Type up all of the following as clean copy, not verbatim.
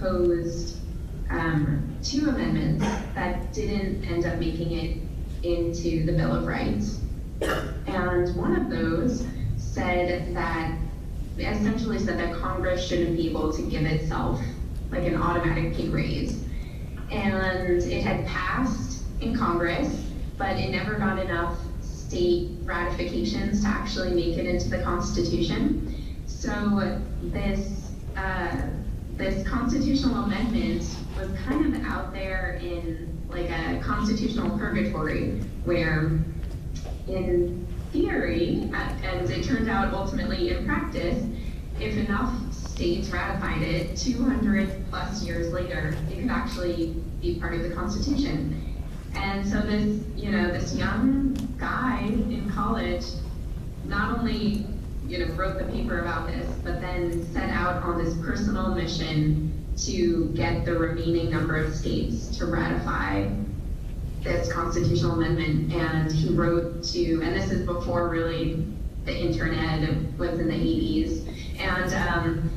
proposed two amendments that didn't end up making it into the Bill of Rights. And one of those essentially said that Congress shouldn't be able to give itself like an automatic pay raise. And it had passed in Congress, but it never got enough state ratifications to actually make it into the Constitution. So this constitutional amendment was kind of out there in like a constitutional purgatory, where in theory, and it turned out ultimately in practice, if enough states ratified it, 200 plus years later, it could actually be part of the Constitution. And so this young guy in college not only wrote the paper about this, but then set out on this personal mission to get the remaining number of states to ratify this constitutional amendment. And he wrote to, and this is before really the internet, it was in the 80s, and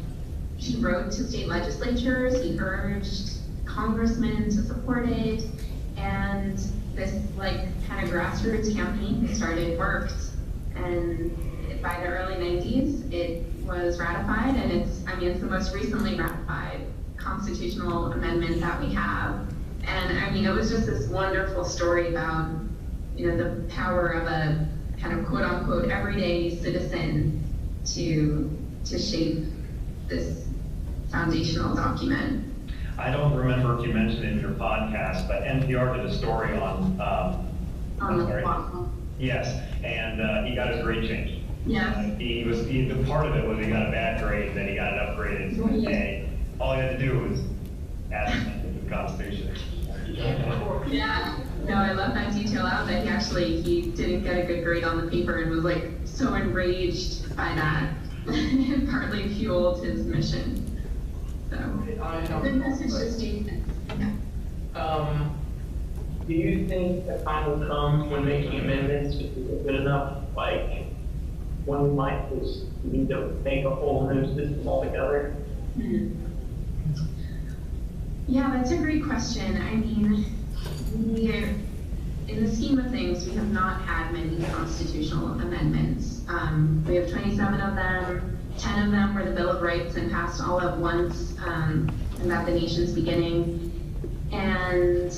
he wrote to state legislatures, he urged congressmen to support it, and this like kind of grassroots campaign worked, and by the early 90s, it was ratified, and it's the most recently ratified constitutional amendment that we have. And it was just this wonderful story about, the power of a kind of quote unquote everyday citizen to shape this foundational document. I don't remember if you mentioned it in your podcast, but NPR did a story on the platform. Yes, and he got his grade changed. Yes. The part of it was he got a bad grade, then he got it upgraded to an A. All he had to do was add something to the Constitution. Yeah. No, I love that detail out that he didn't get a good grade on the paper and was like so enraged by that. It partly fueled his mission. So good message to students. Yeah. Do you think the time will come when making amendments is good enough, like when we might just need to make a whole new system altogether? Mm-hmm. Yeah, that's a great question. In the scheme of things, we have not had many constitutional amendments. We have 27 of them. 10 of them were the Bill of Rights and passed all at once, and at the nation's beginning. And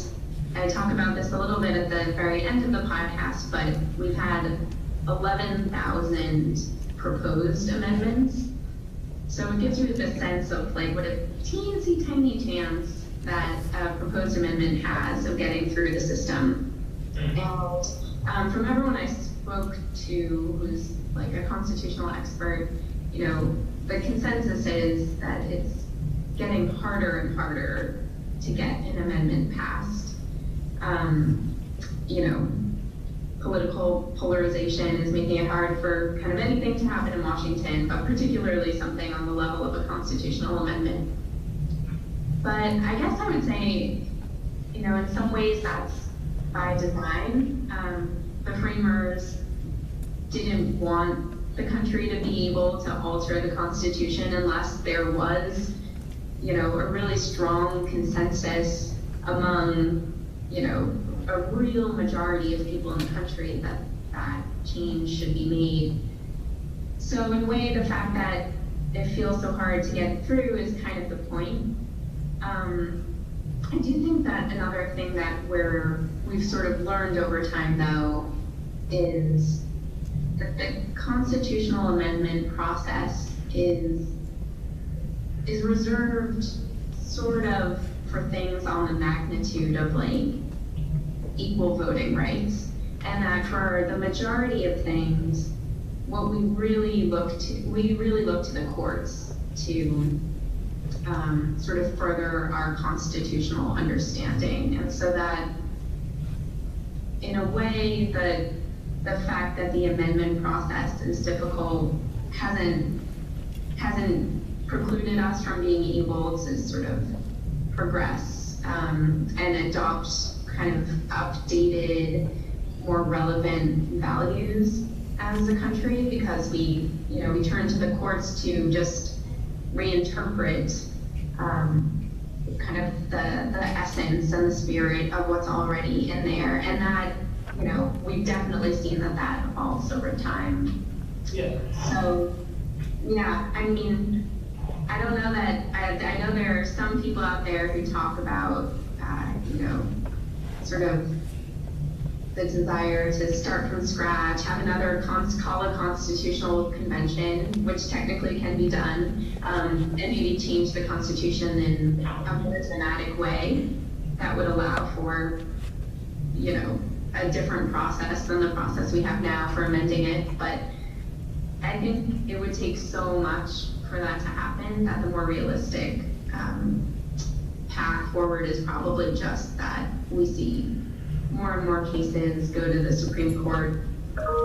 I talk about this a little bit at the very end of the podcast, but we've had 11,000 proposed amendments. So it gives you the sense of like what a teensy tiny chance that a proposed amendment has of getting through the system. And from everyone I spoke to who's like a constitutional expert, the consensus is that it's getting harder and harder to get an amendment passed. Political polarization is making it hard for kind of anything to happen in Washington, but particularly something on the level of a constitutional amendment. But I guess I would say, in some ways that's by design. The framers didn't want the country to be able to alter the Constitution unless there was, a really strong consensus among, a real majority of people in the country that change should be made. So in a way, the fact that it feels so hard to get through is kind of the point. I do think that another thing that we've sort of learned over time, though, is that the constitutional amendment process is reserved sort of for things on the magnitude of like equal voting rights, and that for the majority of things, what we really look to the courts to sort of further our constitutional understanding. And so that in a way, the fact that the amendment process is difficult hasn't precluded us from being able to sort of progress and adopt kind of updated, more relevant values as a country, because we turn to the courts to just reinterpret kind of the essence and the spirit of what's already in there, and that, you know, we've definitely seen that evolves over time. Yeah. So, yeah, I mean, I don't know that, I know there are some people out there who talk about, you know, sort of the desire to start from scratch, have another call a constitutional convention, which technically can be done, and maybe change the Constitution in a more dramatic way that would allow for, you know, a different process than the process we have now for amending it. But I think it would take so much for that to happen that the more realistic path forward is probably just that we see more and more cases go to the Supreme Court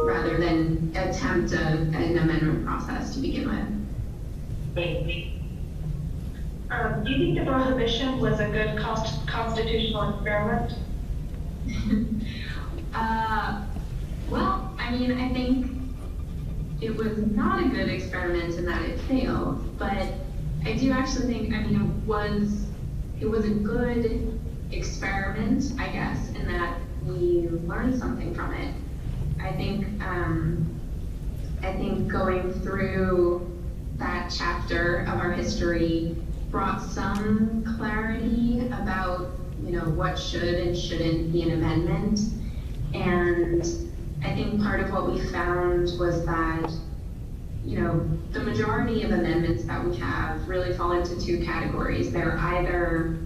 rather than attempt an amendment process to begin with. Thank you. Do you think the prohibition was a good constitutional experiment? Well, I mean, I think it was not a good experiment in that it failed, but I do actually think, I mean, it was a good experiment, I guess, in that we learned something from it. I think going through that chapter of our history brought some clarity about, you know, what should and shouldn't be an amendment. And I think part of what we found was that, you know, the majority of amendments that we have really fall into two categories. They're either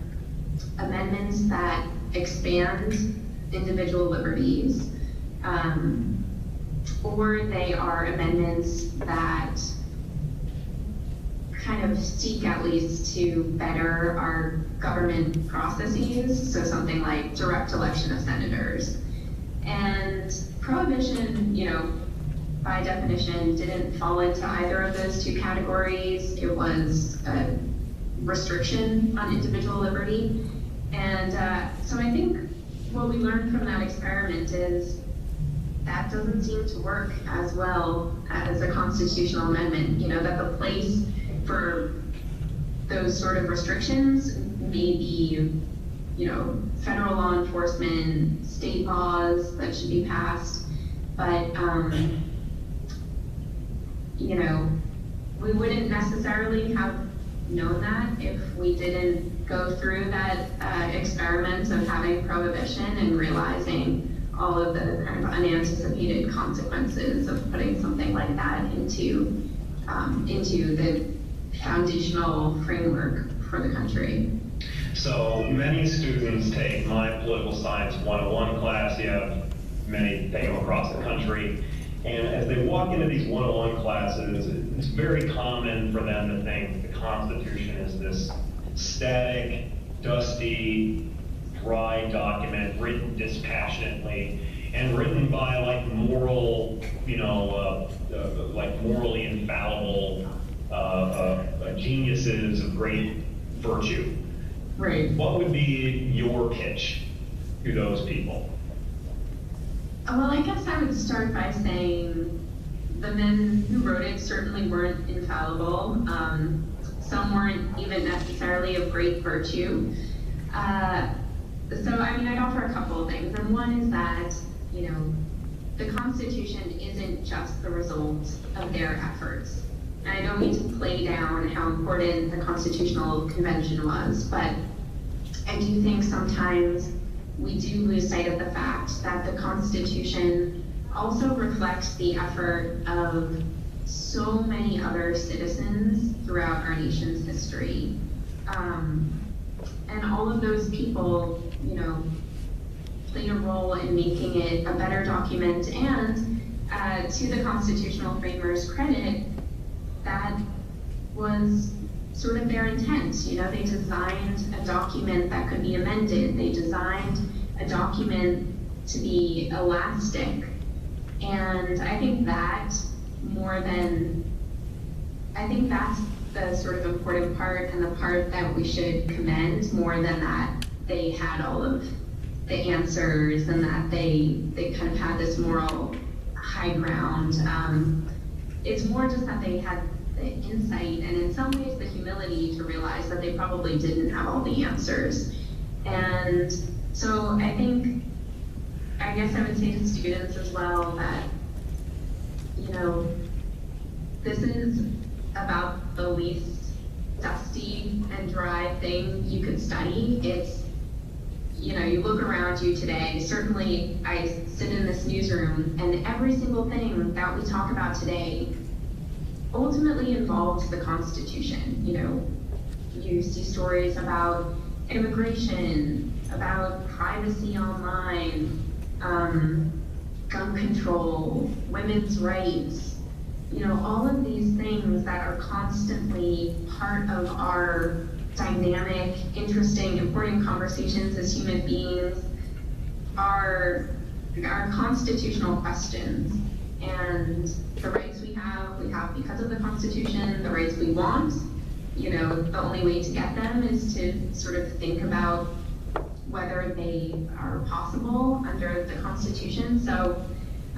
amendments that expand individual liberties, or they are amendments that kind of seek at least to better our government processes, so something like direct election of senators. And prohibition, you know, by definition, didn't fall into either of those two categories. It was a restriction on individual liberty. And so I think what we learned from that experiment is that doesn't seem to work as well as a constitutional amendment. You know, that the place for those sort of restrictions may be, you know, federal law enforcement, state laws that should be passed, but, you know, we wouldn't necessarily have known that if we didn't go through that experiment of having prohibition and realizing all of the kind of unanticipated consequences of putting something like that into the foundational framework for the country. So many students take my political science 101 class. You have many take them across the country. And as they walk into these 101 classes, it's very common for them to think the Constitution is this static, dusty, dry document written dispassionately and written by like moral, you know, like morally infallible geniuses of great virtue. Right. What would be your pitch to those people? Well, I guess I would start by saying the men who wrote it certainly weren't infallible. Some weren't even necessarily of great virtue. So, I mean, I'd offer a couple of things. And one is that, you know, the Constitution isn't just the result of their efforts. And I don't mean to play down how important the Constitutional Convention was, but I do think sometimes we do lose sight of the fact that the Constitution also reflects the effort of so many other citizens throughout our nation's history. And all of those people, you know, played a role in making it a better document, and to the constitutional framers' credit, that was sort of their intent. You know, they designed a document that could be amended. They designed a document to be elastic. And I think that I think that's the sort of important part, and the part that we should commend more than that they had all of the answers and that they kind of had this moral high ground. It's more just that they had the insight and in some ways the humility to realize that they probably didn't have all the answers. And so I guess I would say to students as well that, you know, this is about the least dusty and dry thing you could study. It's, you know, you look around you today, certainly I sit in this newsroom and every single thing that we talk about today ultimately involves the Constitution. You know, you see stories about immigration, about privacy online, gun control, women's rights, you know, all of these things that are constantly part of our dynamic, interesting, important conversations as human beings are constitutional questions. And the rights we have because of the Constitution. The rights we want, you know, the only way to get them is to sort of think about whether they are possible under the Constitution. So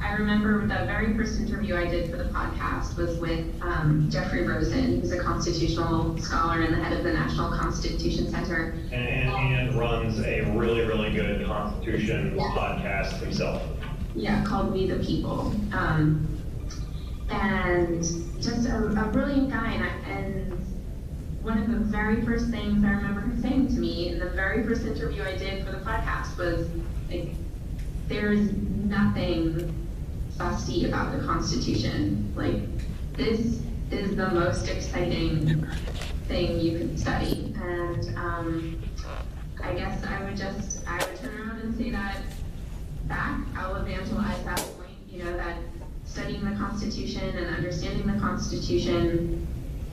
I remember the very first interview I did for the podcast was with Jeffrey Rosen, who's a constitutional scholar and the head of the National Constitution Center. And runs a really, really good Constitution podcast himself. Yeah, called We the People. And just a brilliant guy. And one of the very first things I remember him saying to me in the very first interview I did for the podcast was, like, there's nothing fussy about the Constitution. Like, this is the most exciting thing you could study. And I guess I would turn around and say that back. I'll evangelize that point, you know, that studying the Constitution and understanding the Constitution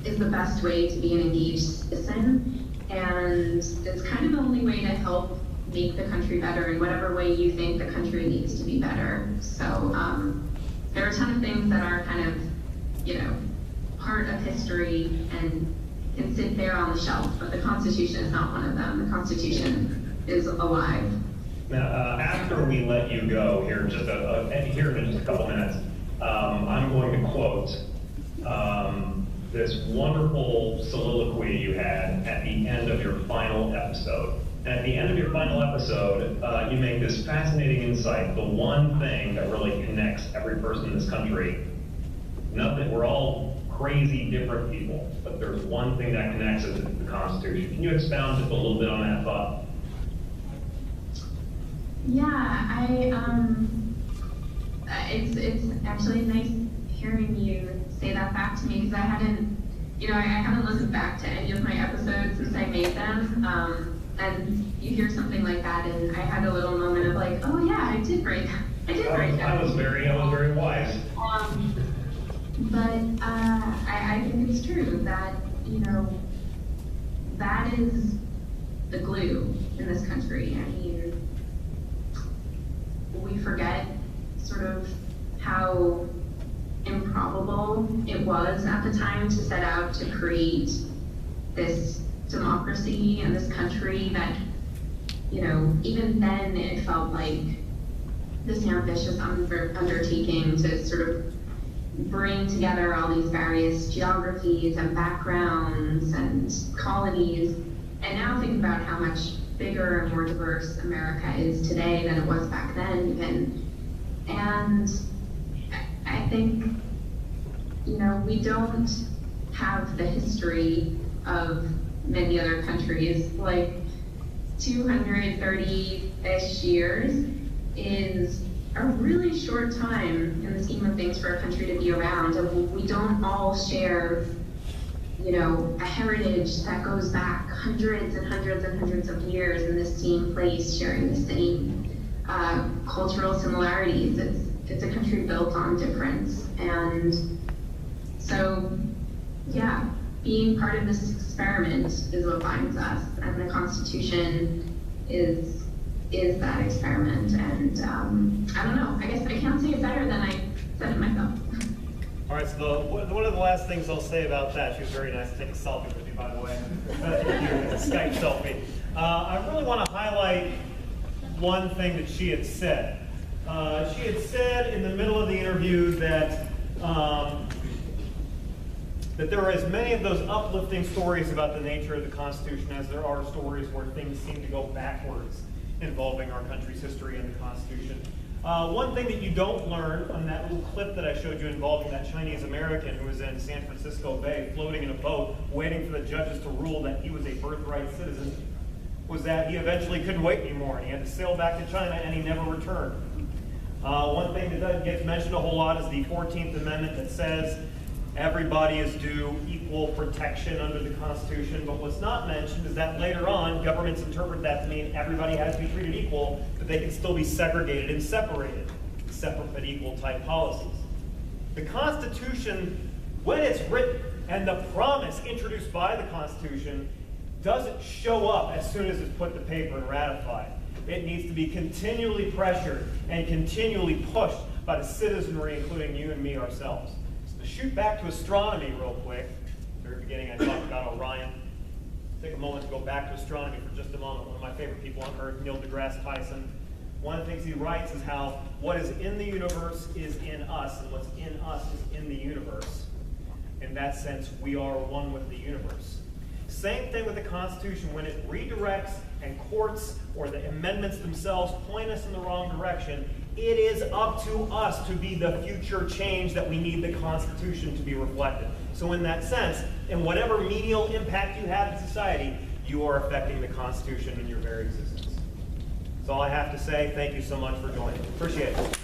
is the best way to be an engaged citizen, and it's kind of the only way to help make the country better in whatever way you think the country needs to be better. So there are a ton of things that are kind of, you know, part of history and can sit there on the shelf, but the Constitution is not one of them. The Constitution is alive. Now, after we let you go here, in just a couple minutes, I'm going to quote this wonderful soliloquy you had at the end of your final episode. And at the end of your final episode, you make this fascinating insight. The one thing that really connects every person in this country, nothing, we're all crazy different people, but there's one thing that connects us, it's the Constitution. Can you expound just a little bit on that thought? Yeah, it's actually nice hearing you say that back to me, because I haven't listened back to any of my episodes since I made them. And you hear something like that, and I had a little moment of like, oh yeah, I did write that. I was very wise. But I think it's true that, you know, that is the glue in this country. I mean, we forget sort of how improbable it was at the time to set out to create this democracy in this country that, you know, even then it felt like this ambitious undertaking to sort of bring together all these various geographies and backgrounds and colonies. And now think about how much bigger and more diverse America is today than it was back then even. And I think, you know, we don't have the history of many other countries. Like 230-ish years is a really short time in the scheme of things for a country to be around. And we don't all share, you know, a heritage that goes back hundreds and hundreds and hundreds of years in the same place, sharing the same cultural similarities. It's a country built on difference. And so, yeah, being part of this experiment is what binds us, and the Constitution is that experiment. And I don't know, I guess I can't say it better than I said it myself. All right, so one of the last things I'll say about that, she was very nice to take a selfie with me, by the way. A Skype selfie. I really want to highlight one thing that she had said. She had said in the middle of the interview that that there are as many of those uplifting stories about the nature of the Constitution as there are stories where things seem to go backwards involving our country's history and the Constitution. One thing that you don't learn from that little clip that I showed you involving that Chinese American who was in San Francisco Bay floating in a boat waiting for the judges to rule that he was a birthright citizen was that he eventually couldn't wait anymore and he had to sail back to China and he never returned. One thing that gets mentioned a whole lot is the 14th Amendment that says everybody is due equal protection under the Constitution, but what's not mentioned is that later on, governments interpret that to mean everybody has to be treated equal, but they can still be segregated and separated, separate but equal type policies. The Constitution, when it's written, and the promise introduced by the Constitution doesn't show up as soon as it's put to paper and ratified. It needs to be continually pressured and continually pushed by the citizenry, including you and me ourselves. To shoot back to astronomy real quick, at the very beginning I talked about Orion. Take a moment to go back to astronomy for just a moment. One of my favorite people on Earth, Neil deGrasse Tyson. One of the things he writes is how what is in the universe is in us, and what's in us is in the universe. In that sense, we are one with the universe. Same thing with the Constitution. When it redirects and courts or the amendments themselves point us in the wrong direction, it is up to us to be the future change that we need the Constitution to be reflected. So in that sense, in whatever menial impact you have in society, you are affecting the Constitution in your very existence. That's all I have to say. Thank you so much for joining. Appreciate it.